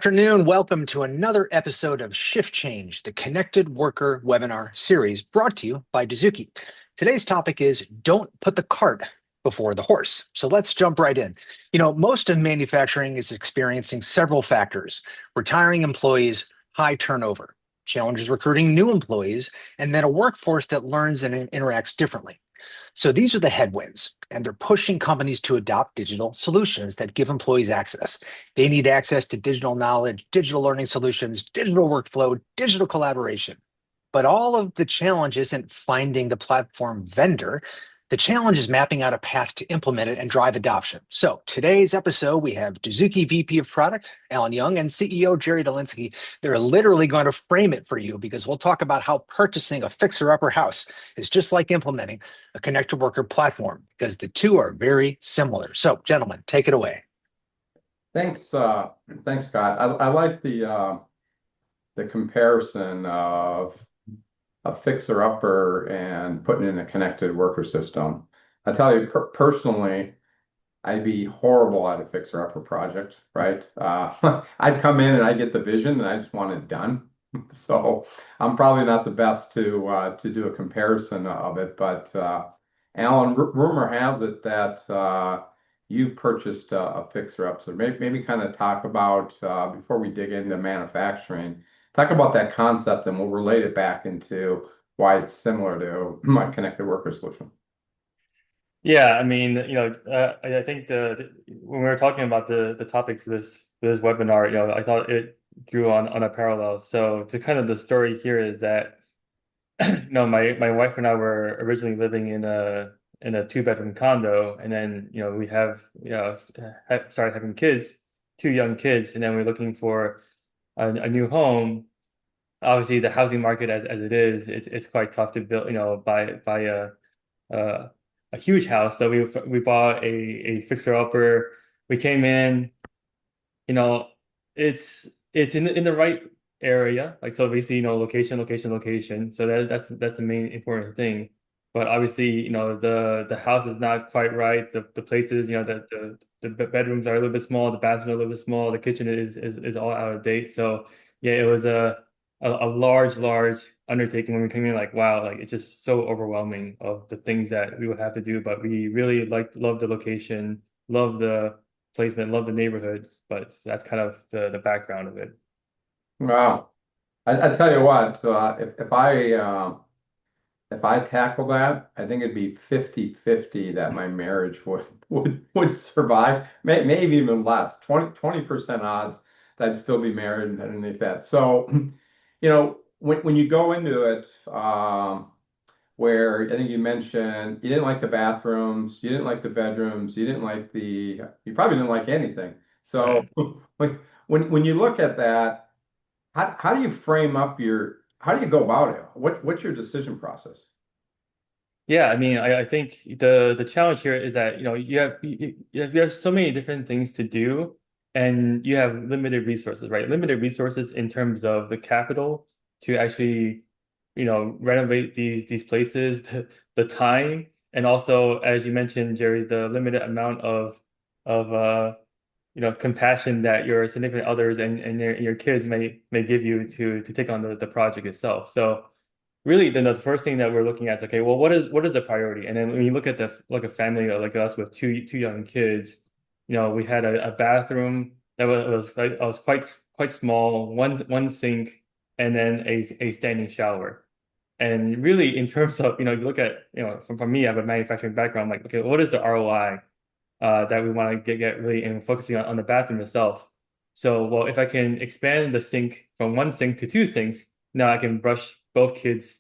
afternoon. Welcome to another episode of Shift Change, the Connected Worker webinar series brought to you by Dozuki. Today's topic is don't put the cart before the horse. So let's jump right in. Most of manufacturing is experiencing several factors: retiring employees, high turnover, challenges recruiting new employees, and then a workforce that learns and interacts differently. So these are the headwinds, and they're pushing companies to adopt digital solutions that give employees access. They need access to digital knowledge, digital learning solutions, digital workflow, digital collaboration. But all of the challenge isn't finding the platform vendor. The challenge is mapping out a path to implement it and drive adoption. So today's episode, we have Dozuki VP of Product, Alan Yeung, and CEO Jerry Dolinsky. They're literally going to frame it for you because we'll talk about how purchasing a fixer-upper house is just like implementing a connected worker platform, because the two are very similar. So, gentlemen, take it away. Thanks, Scott. I like the comparison of a fixer-upper and putting in a connected worker system. I tell you, personally, I'd be horrible at a fixer-upper project, right? I'd come in and I get the vision and I just want it done. So I'm probably not the best to do a comparison of it. But Alan, rumor has it that you've purchased a fixer-up. So maybe kind of talk about before we dig into manufacturing. Talk about that concept and we'll relate it back into why it's similar to my connected worker solution. Yeah, I mean, I think when we were talking about the topic for this webinar, I thought it drew on a parallel. So to kind of the story here is that, my wife and I were originally living in a two-bedroom condo, and then we have started having kids, two young kids, and then we're looking for a new home. Obviously, the housing market as it is, it's quite tough to build, buy a huge house. So we bought a fixer upper. We came in, it's in the right area. Like, so basically, location. So that's the main important thing. But obviously, the house is not quite right. The places, the bedrooms are a little bit small, the bathrooms are a little bit small, the kitchen is all out of date. So yeah, it was a large undertaking when we came in, like, wow, like it's just so overwhelming of the things that we would have to do. But we really love the location, love the placement, love the neighborhoods. But that's kind of the background of it. Wow. I tell you what, if I tackle that, I think it'd be 50-50 that my marriage would survive. Maybe even less. 20% odds that I'd still be married underneath that. So, when you go into it, where I think you mentioned you didn't like the bathrooms, you didn't like the bedrooms, you probably didn't like anything. So, like, when you look at that, how do you frame up how do you go about it? What's your decision process? Yeah, I mean, I think the challenge here is that you have so many different things to do, and you have limited resources, right? Limited resources in terms of the capital to actually, renovate these places, the time, and also, as you mentioned, Jerry, the limited amount of compassion that your significant others and your kids may give you to take on the project itself. So really, then the first thing that we're looking at is, okay, well, what is the priority? And then when you look at like a family like us with two young kids, we had a bathroom that was quite small, one sink, and then a standing shower. And really, in terms of, you look at, from me, I have a manufacturing background. I'm like, okay, what is the ROI that we want to get really and focusing on the bathroom itself? So, well, if I can expand the sink from one sink to two sinks, now I can brush both kids'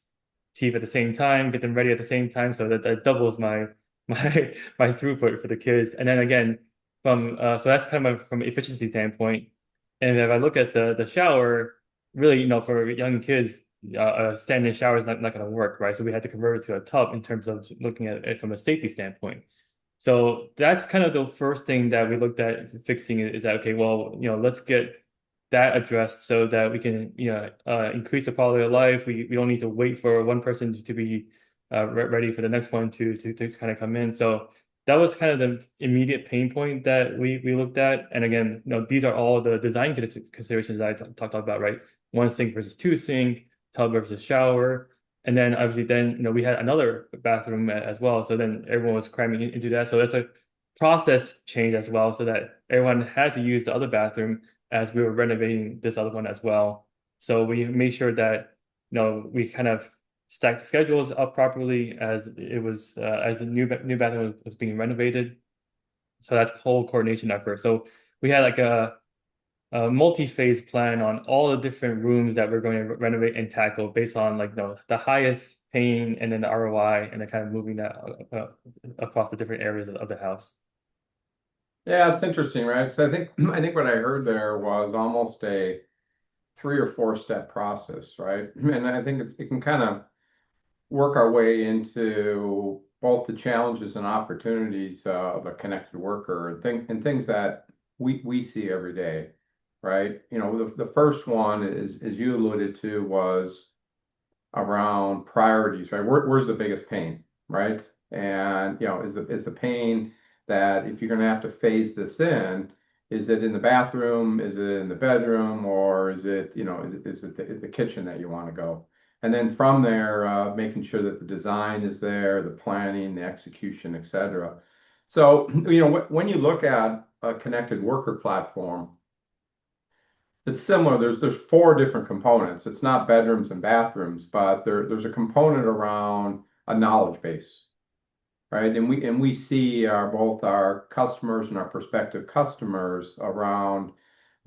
teeth at the same time, get them ready at the same time, so that doubles my throughput for the kids. And then again, so that's kind of from an efficiency standpoint. And if I look at the shower, really, for young kids, a standing shower is not going to work, right? So we had to convert it to a tub in terms of looking at it from a safety standpoint. So that's kind of the first thing that we looked at fixing is that, okay, well, let's get that addressed so that we can, increase the quality of life. We don't need to wait for one person to be ready for the next one to kind of come in. So that was kind of the immediate pain point that we looked at. And again, these are all the design considerations that I talked about, right? One sink versus two sink, tub versus shower. And then obviously then, we had another bathroom as well. So then everyone was cramming into that. So that's a process change as well, so that everyone had to use the other bathroom as we were renovating this other one as well. So we made sure that, we kind of stacked schedules up properly as it was as the new bathroom was being renovated. So that's whole coordination effort. So we had like a multi-phase plan on all the different rooms that we're going to renovate and tackle based on like the highest pain and then the ROI, and then kind of moving that across the different areas of the house. Yeah, it's interesting, right? So I think what I heard there was almost a 3 or 4 step process, right? And I think it can kind of work our way into both the challenges and opportunities of a connected worker and things that we see every day, right? The first one is, as you alluded to, was around priorities, right? Where's the biggest pain, right? And is the pain that if you're going to have to phase this in, is it in the bathroom, is it in the bedroom, or is it is it the kitchen that you want to go? And then from there, making sure that the design is there, the planning, the execution, etc. So when you look at a connected worker platform, it's similar. There's 4 different components. It's not bedrooms and bathrooms, but there's a component around a knowledge base, right? And we see both our customers and our prospective customers around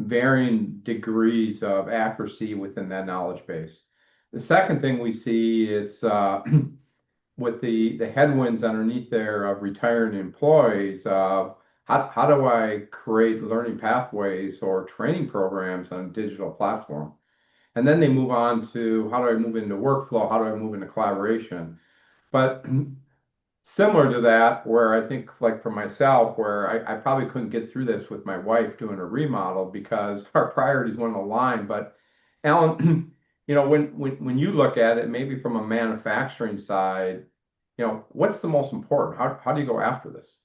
varying degrees of accuracy within that knowledge base. The second thing we see is with the headwinds underneath there of retiring employees of how do I create learning pathways or training programs on a digital platform? And then they move on to how do I move into workflow? How do I move into collaboration? But similar to that, where I think like for myself, where I probably couldn't get through this with my wife doing a remodel because our priorities wouldn't align. But Alan, when you look at it, maybe from a manufacturing side, what's the most important? How do you go after this?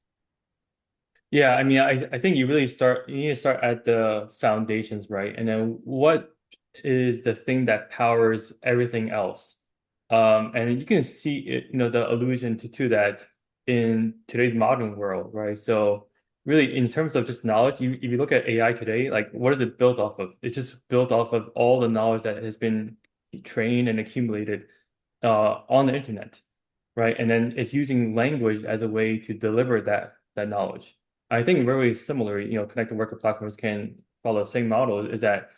Yeah, I mean, I think you need to start at the foundations, right? And then what is the thing that powers everything else? And you can see it, the allusion to that in today's modern world, right? So really, in terms of just knowledge, if you look at AI today, like what is it built off of? It's just built off of all the knowledge that has been trained and accumulated on the internet, right? And then it's using language as a way to deliver that knowledge. I think very similar, connected worker platforms can follow the same model, is that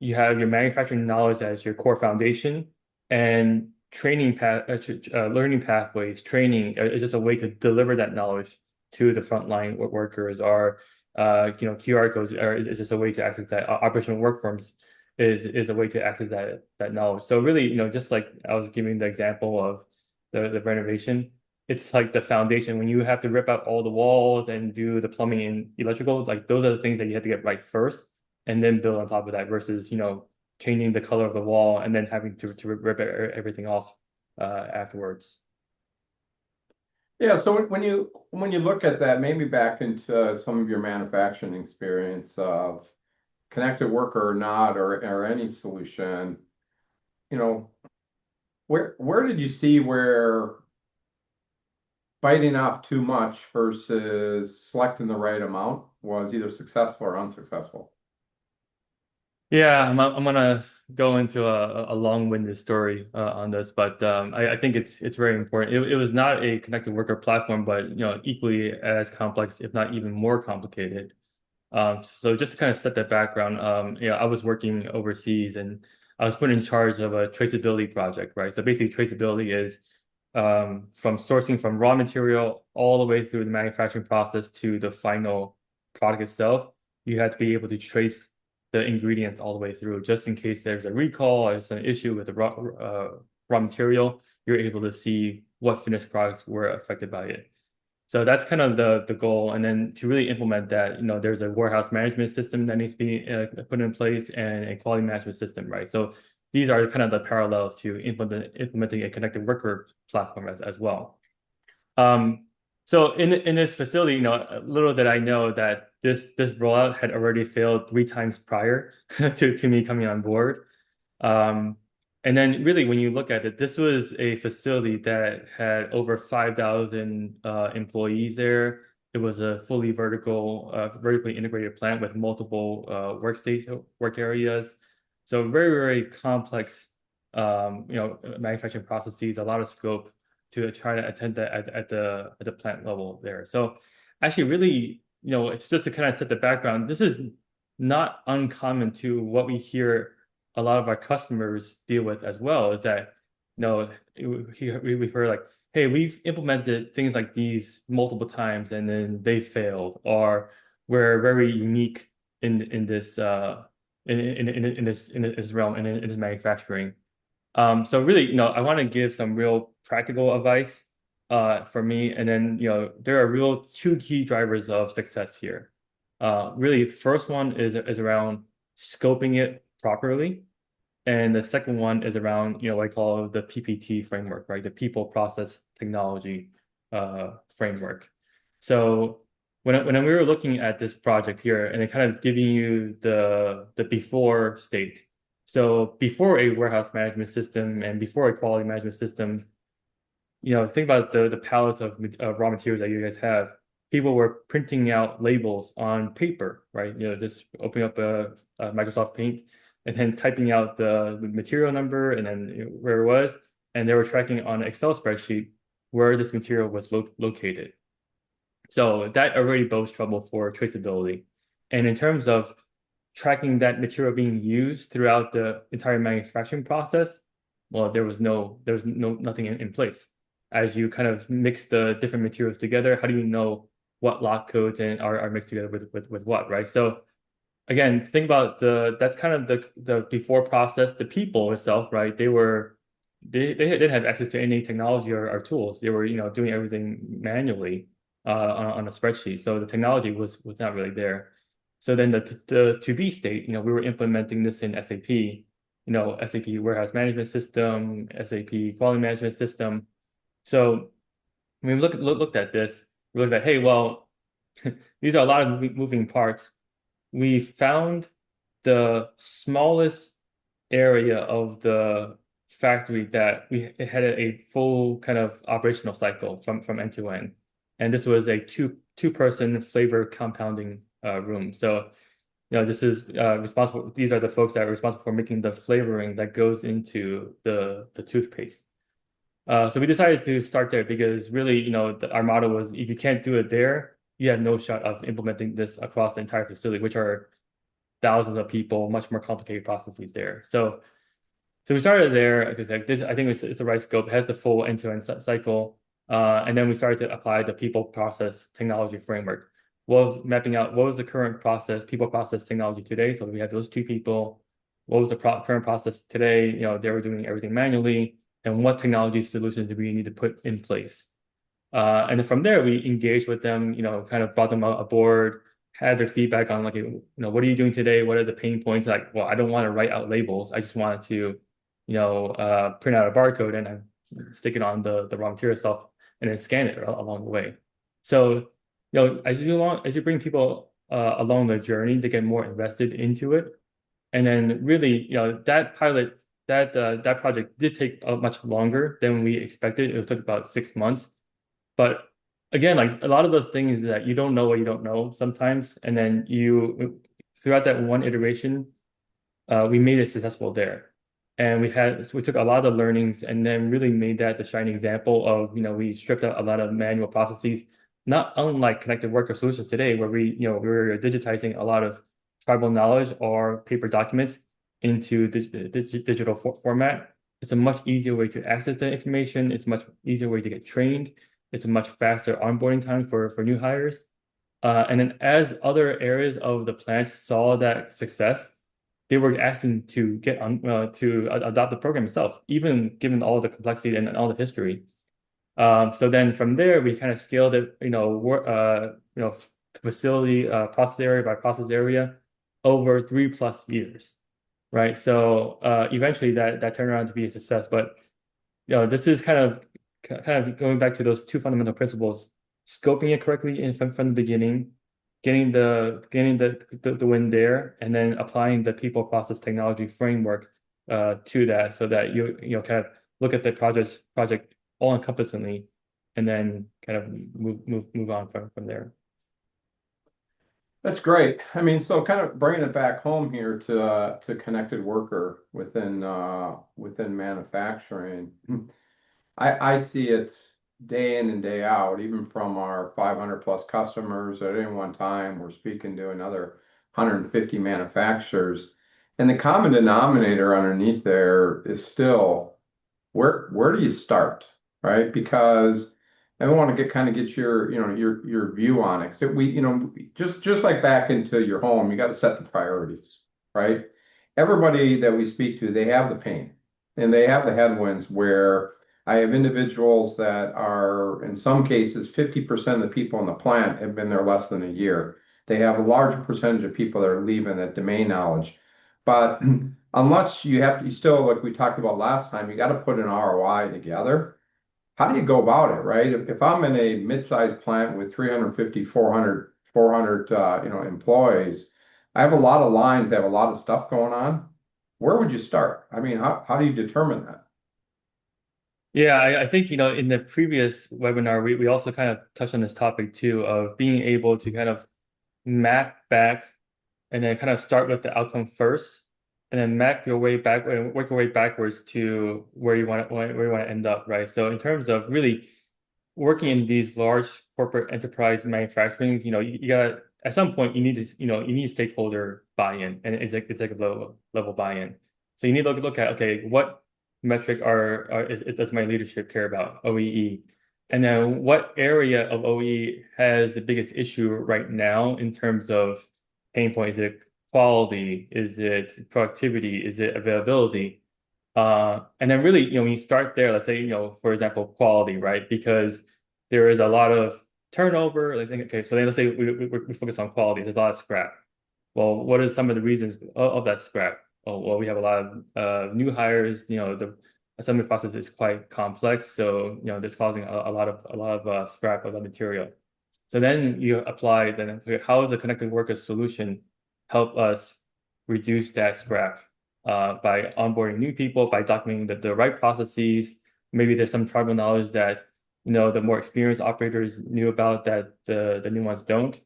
you have your manufacturing knowledge as your core foundation, and learning pathways, training is just a way to deliver that knowledge to the frontline workers, or QR codes is just a way to access that. Operational work forms is a way to access that knowledge. So really, just like I was giving the example of the renovation, it's like the foundation. When you have to rip out all the walls and do the plumbing and electrical, like those are the things that you have to get right first, and then build on top of that versus, changing the color of the wall and then having to rip everything off afterwards. Yeah, so when you look at that, maybe back into some of your manufacturing experience of connected worker or not, or any solution, you know, where did you see where biting off too much versus selecting the right amount was either successful or unsuccessful? Yeah, I'm gonna go into a long-winded story on this, but I think it's very important. It was not a connected worker platform, but equally as complex, if not even more complicated. So just to kind of set that background, I was working overseas and I was put in charge of a traceability project, right? So basically, traceability is from sourcing from raw material all the way through the manufacturing process to the final product itself. You have to be able to trace the ingredients all the way through, just in case there's a recall or there's an issue with the raw material, you're able to see what finished products were affected by it. So that's kind of the goal. And then to really implement that, there's a warehouse management system that needs to be put in place, and a quality management system, right? So these are kind of the parallels to implementing a connected worker platform as well. So in this facility, little did I know that this rollout had already failed 3 times prior to me coming on board. Um, and then really when you look at it, this was a facility that had over 5,000 employees there. It was a fully vertically integrated plant with multiple work areas. So very, very complex manufacturing processes, a lot of scope to try to attend that at the plant level there. So actually really, it's just to kind of set the background. This is not uncommon to what we hear a lot of our customers deal with as well, is that, we've heard like, hey, we've implemented things like these multiple times and then they failed, or we're very unique in this in this realm in this manufacturing. So really, I want to give some real practical advice for me, and then there are real two key drivers of success here. Really, the first one is around scoping it properly. And the second one is around, what I call the PPT framework, right? The people, process, technology framework. So when we were looking at this project here and it kind of giving you the before state. So before a warehouse management system and before a quality management system, think about the pallets of raw materials that you guys have. People were printing out labels on paper, right? Just opening up a Microsoft Paint and then typing out the material number and then where it was, and they were tracking on an Excel spreadsheet where this material was located. So that already bodes trouble for traceability. And in terms of tracking that material being used throughout the entire manufacturing process, well, there was nothing in place. As you kind of mix the different materials together, how do you know what lot codes are mixed together with what, right? So again, think about that's kind of the before process. The people itself, right? They didn't have access to any technology or tools. They were doing everything manually on a spreadsheet. So the technology was not really there. So then the to be state, we were implementing this in SAP, SAP warehouse management system, SAP quality management system. So when we looked at this, we looked at, hey, well, these are a lot of moving parts. We found the smallest area of the factory that we had a full kind of operational cycle from end to end. And this was a two-person flavor compounding room. So, this is responsible. These are the folks that are responsible for making the flavoring that goes into the toothpaste. So we decided to start there because really, our motto was if you can't do it there, you have no shot of implementing this across the entire facility, which are thousands of people, much more complicated processes there. So we started there because I think it's the right scope. It has the full end-to-end cycle. And then we started to apply the people, process, technology framework. Mapping out what was the current process, people, process, technology today. So we had those two people. What was the current process today? They were doing everything manually. And what technology solutions do we need to put in place? And then from there, we engaged with them, kind of brought them aboard, had their feedback on like, what are you doing today? What are the pain points? Like, well, I don't want to write out labels. I just wanted to, print out a barcode and I stick it on the raw material itself and then scan it along the way. So, as you bring people along the journey, they get more invested into it. And then really, that pilot, that project did take much longer than we expected. It took about 6 months. But again, like a lot of those things that you don't know what you don't know sometimes. And then throughout that one iteration, we made it successful there. And we took a lot of learnings and then really made that the shining example of, we stripped out a lot of manual processes, not unlike connected worker solutions today, where we're digitizing a lot of tribal knowledge or paper documents into digital format. It's a much easier way to access that information. It's a much easier way to get trained. It's a much faster onboarding time for new hires. And then as other areas of the plant saw that success, they were asking to get on to adopt the program itself, even given all the complexity and all the history. So then from there, we kind of scaled it, facility process area by process area over 3+ years, right? So eventually that turned around to be a success. But this is kind of going back to those two fundamental principles: scoping it correctly from the beginning, getting the win there, and then applying the people process technology framework to that, so that you know kind of look at the project all encompassingly, and then kind of move on from there. That's great. I mean, so kind of bringing it back home here to connected worker within manufacturing. I see it day in and day out, even from our 500 plus customers at any one time. We're speaking to another 150 manufacturers. And the common denominator underneath there is still where do you start, right? Because I want to get your your view on it. So just like back into your home, you got to set the priorities, right? Everybody that we speak to, they have the pain and they have the headwinds where I have individuals that are, in some cases, 50% of the people in the plant have been there less than a year. They have a large percentage of people that are leaving that domain knowledge. But unless you still, like we talked about last time, you got to put an ROI together. How do you go about it, right? If I'm in a mid-sized plant with 350, 400 employees, I have a lot of lines, I have a lot of stuff going on. Where would you start? I mean, how do you determine that? Yeah, I think, in the previous webinar, we also kind of touched on this topic too, of being able to kind of map back and then kind of start with the outcome first, and then map your way back and work your way backwards to where you want to end up, right? So in terms of really working in these large corporate enterprise manufacturing, you gotta, at some point you need to, you need stakeholder buy-in and executive level buy-in. So you need to look at, okay, what metric does my leadership care about, OEE? And then what area of OEE has the biggest issue right now in terms of pain point? Is it quality? Is it productivity? Is it availability? And then really, when you start there, let's say, for example, quality, right? Because there is a lot of turnover. Okay, so then let's say we focus on quality. There's a lot of scrap. Well, what are some of the reasons of that scrap? Oh, well, we have a lot of new hires. The assembly process is quite complex, so that's causing a lot of scrap of the material. So then you apply, okay, how is the connected worker solution help us reduce that scrap by onboarding new people, by documenting the right processes. Maybe there's some tribal knowledge that the more experienced operators knew about that the new ones don't.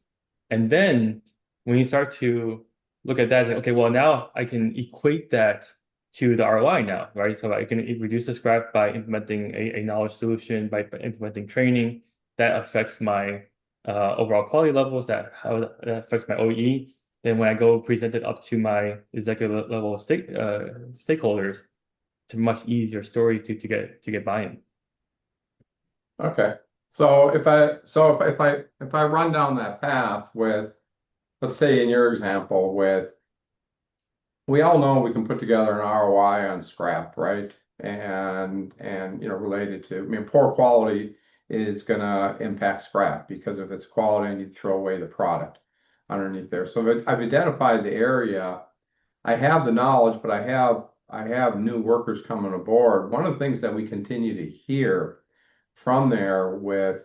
And then when you start to look at that, it's like, okay, well, now I can equate that to the ROI now, right? So I can reduce the scrap by implementing a knowledge solution, by implementing training that affects my overall quality levels, how that affects my OEE. Then when I go present it up to my executive level stakeholders, it's a much easier story to get buy-in. Okay. So if I run down that path with, let's say in your example, we all know we can put together an ROI on scrap, right? And related to, I mean, poor quality is gonna impact scrap because if it's quality and you throw away the product underneath there. So I've identified the area. I have the knowledge, but I have new workers coming aboard. One of the things that we continue to hear from there with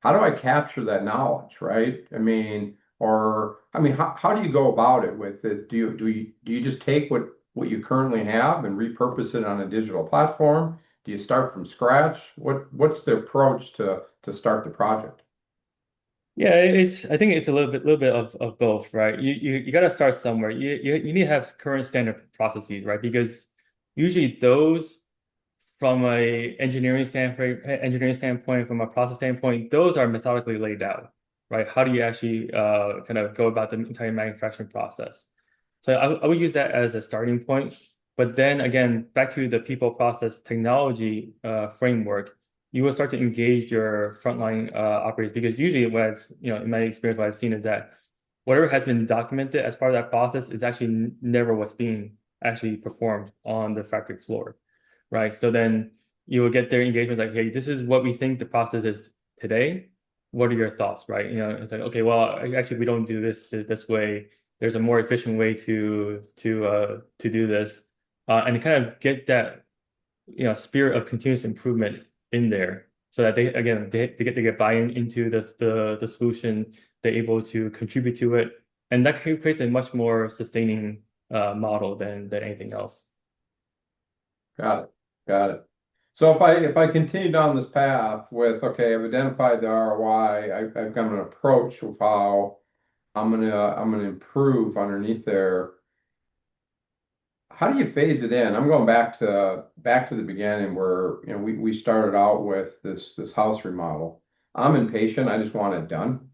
how do I capture that knowledge, right? How do you go about it with it? Do you just take what you currently have and repurpose it on a digital platform? Do you start from scratch? What's the approach to start the project? Yeah, I think it's a little bit of both, right? You got to start somewhere. You need to have current standard processes, right? Because usually those, from a engineering standpoint, from a process standpoint, those are methodically laid out, right? How do you actually kind of go about the entire manufacturing process? So I would use that as a starting point. But then again, back to the people process technology framework, you will start to engage your frontline operators, because usually in my experience, what I've seen is that whatever has been documented as part of that process is actually never what's being actually performed on the factory floor, right? So then you will get their engagement like, hey, this is what we think the process is today. What are your thoughts, right? It's like, okay, well, actually, we don't do this way. There's a more efficient way to do this, and kind of get that spirit of continuous improvement in there, so that they get buy-in into the solution. They're able to contribute to it, and that creates a much more sustaining model than anything else. Got it. Got it. So if I continue down this path with, okay, I've identified the ROI, I've got an approach of how I'm gonna improve underneath there. How do you phase it in? I'm going back to the beginning where we started out with this house remodel. I'm impatient. I just want it done,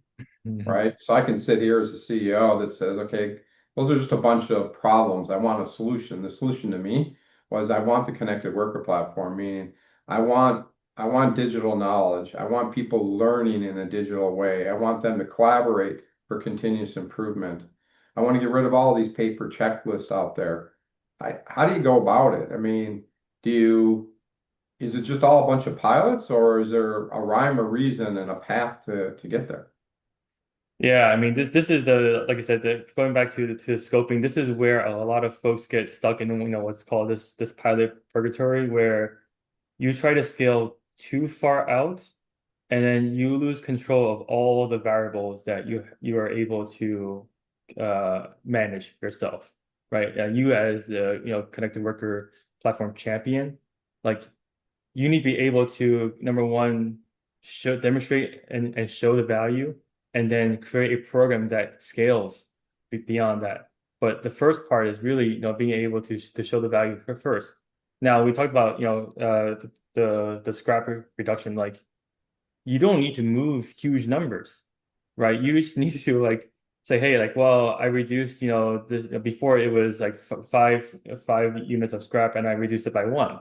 right? So I can sit here as a CEO that says, okay, those are just a bunch of problems. I want a solution. The solution to me was I want the connected worker platform, meaning I want digital knowledge. I want people learning in a digital way. I want them to collaborate for continuous improvement. I want to get rid of all these paper checklists out there. How do you go about it? I mean, is it just all a bunch of pilots, or is there a rhyme or reason and a path to get there? Yeah, I mean this is like I said, going back to scoping, this is where a lot of folks get stuck in what's called this pilot purgatory, where you try to scale too far out and then you lose control of all the variables that you are able to manage yourself, right? You as the connected worker platform champion, like you need to be able to, number one, demonstrate and show the value, and then create a program that scales beyond that. But the first part is really, being able to show the value first. Now we talked about, the scrap reduction. Like you don't need to move huge numbers, right? You just need to like say, hey, like, well, I reduced, this before it was like five units of scrap, and I reduced it by one.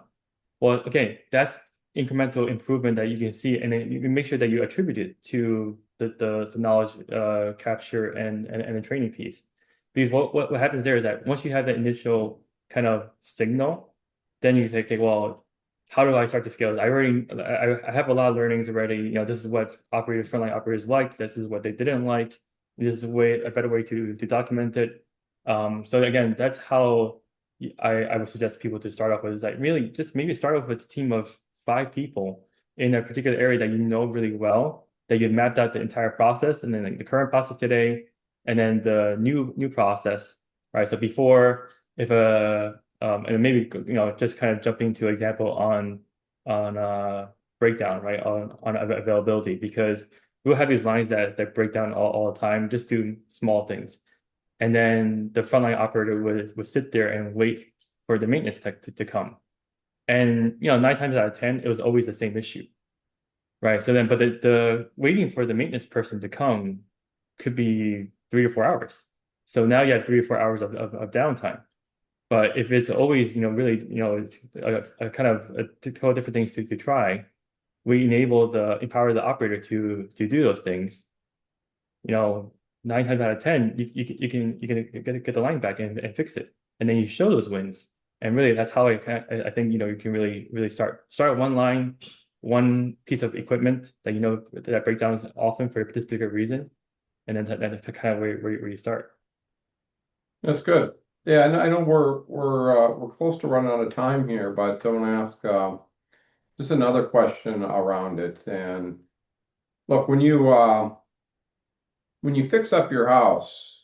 Well, okay, that's incremental improvement that you can see, and then you can make sure that you attribute it to the knowledge capture and the training piece. Because what happens there is that once you have that initial kind of signal, then you can say, okay, well, how do I start to scale this? I have a lot of learnings already. This is what frontline operators liked. This is what they didn't like. This is a better way to document it. So again, that's how I would suggest people to start off with, is like really just maybe start off with a team of 5 people in a particular area that you know really well, that you've mapped out the entire process, and then like the current process today, and then the new process, right? So before, if and maybe just kind of jumping to example on breakdown, right? On availability, because we'll have these lines that break down all the time, just do small things. And then the frontline operator would sit there and wait for the maintenance tech to come. And 9 times out of 10, it was always the same issue, right? So then, but the waiting for the maintenance person to come could be 3 or 4 hours. So now you have 3 or 4 hours of downtime. But if it's always, really, a kind of a couple different things to try, we empower the operator to do those things. 9 times out of 10, you can get the line back and fix it, and then you show those wins. And really, that's how I think you can really start one line, one piece of equipment that breaks down often for this particular reason, and then that's kind of where you start. That's good. Yeah, I know we're close to running out of time here, but I want to ask just another question around it. And look, when you fix up your house,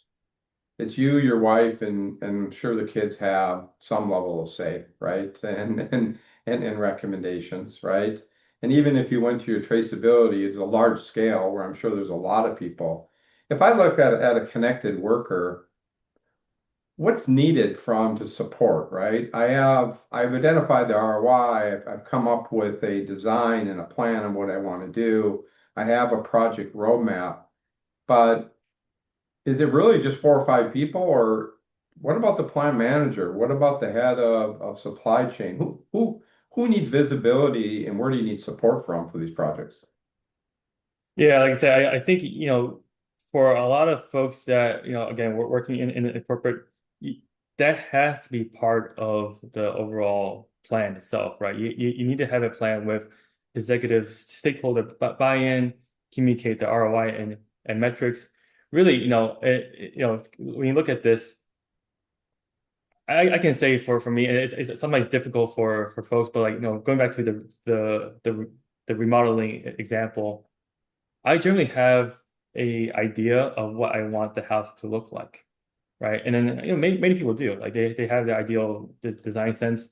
it's you, your wife, and I'm sure the kids have some level of say, right? And recommendations, right? And even if you went to your traceability, it's a large scale where I'm sure there's a lot of people. If I look at a connected worker, what's needed from to support, right? I've identified the ROI. I've come up with a design and a plan of what I want to do. I have a project roadmap, but is it really just 4 or 5 people, or what about the plant manager? What about the head of supply chain? Who needs visibility, and where do you need support from for these projects? Yeah, like I said, I think for a lot of folks that again, we're working in a corporate, that has to be part of the overall plan itself, right? You need to have a plan with executive stakeholder buy-in, communicate the ROI and metrics. Really, when you look at this, I can say for me, and it's sometimes difficult for folks, but like going back to the the remodeling example, I generally have a idea of what I want the house to look like, right? And then many people do, like they have the ideal design sense.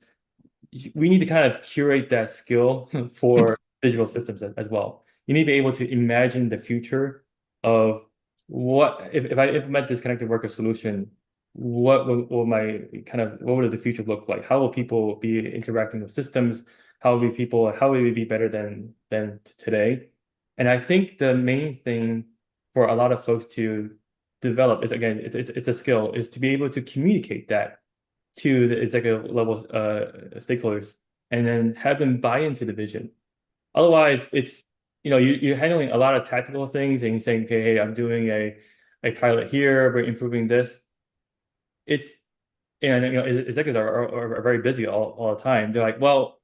We need to kind of curate that skill for digital systems as well. You need to be able to imagine the future of what if I implement this connected worker solution, what would the future look like? How will people be interacting with systems? How will we be better than today? And I think the main thing for a lot of folks to develop is, again, it's a skill, is to be able to communicate that to the executive level stakeholders, and then have them buy into the vision. Otherwise, it's you're handling a lot of tactical things, and you're saying, okay, hey, I'm doing a pilot here, we're improving this. It's and executives are very busy all the time. They're like, well,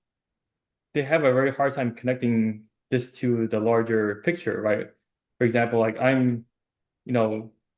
they have a very hard time connecting this to the larger picture, right? For example, like I'm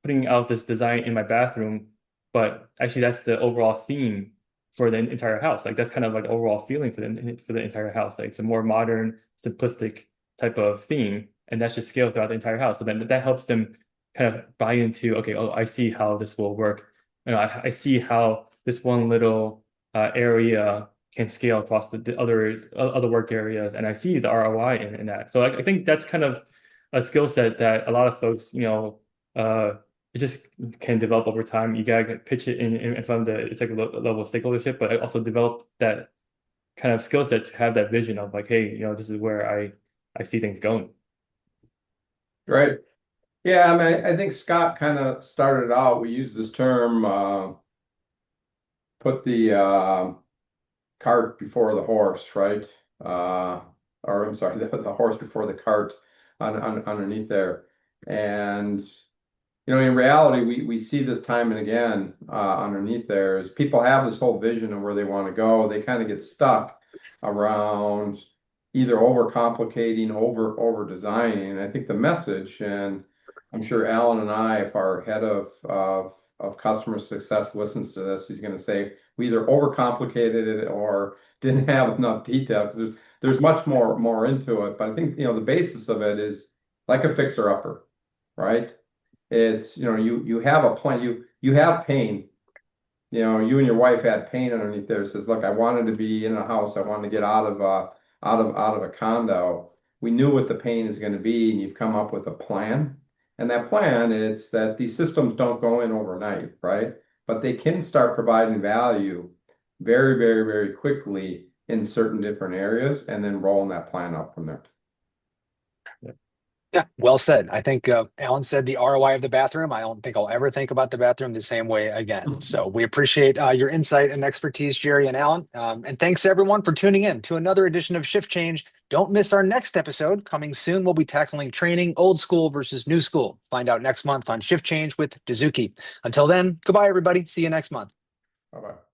putting out this design in my bathroom, but actually that's the overall theme for the entire house. Like that's kind of like the overall feeling for the entire house. Like it's a more modern, simplistic type of theme, and that's just scaled throughout the entire house. So then that helps them kind of buy into, okay, oh, I see how this will work. I see how this one little area can scale across the other work areas, and I see the ROI in that. So I think that's kind of a skill set that a lot of folks, it just can develop over time. You gotta pitch it in front of the executive level of stakeholdership, but I also developed that kind of skill set to have that vision of like, hey, this is where I see things going. Right. Yeah, I mean, I think Scott kind of started out. We use this term, put the cart before the horse, right? Or I'm sorry, the horse before the cart underneath there. And in reality, we see this time and again underneath there is people have this whole vision of where they want to go. They kind of get stuck around either overcomplicating, over designing. And I think the message, and I'm sure Alan and I, if our head of customer success listens to this, he's going to say we either overcomplicated it or didn't have enough detail, because there's much more into it. But I think the basis of it is like a fixer upper, right? It's you have a plan, you have pain. You and your wife had pain underneath there. It says, look, I wanted to be in a house. I wanted to get out of a condo. We knew what the pain is going to be, and you've come up with a plan. And that plan is that these systems don't go in overnight, right? But they can start providing value very, very, very quickly in certain different areas, and then rolling that plan up from there. Yeah, well said. I think Alan said the ROI of the bathroom. I don't think I'll ever think about the bathroom the same way again. So we appreciate your insight and expertise, Jerry and Alan. And thanks everyone for tuning in to another edition of Shift Change. Don't miss our next episode. Coming soon, we'll be tackling training old school versus new school. Find out next month on Shift Change with Dozuki. Until then, goodbye, everybody. See you next month. Bye-bye.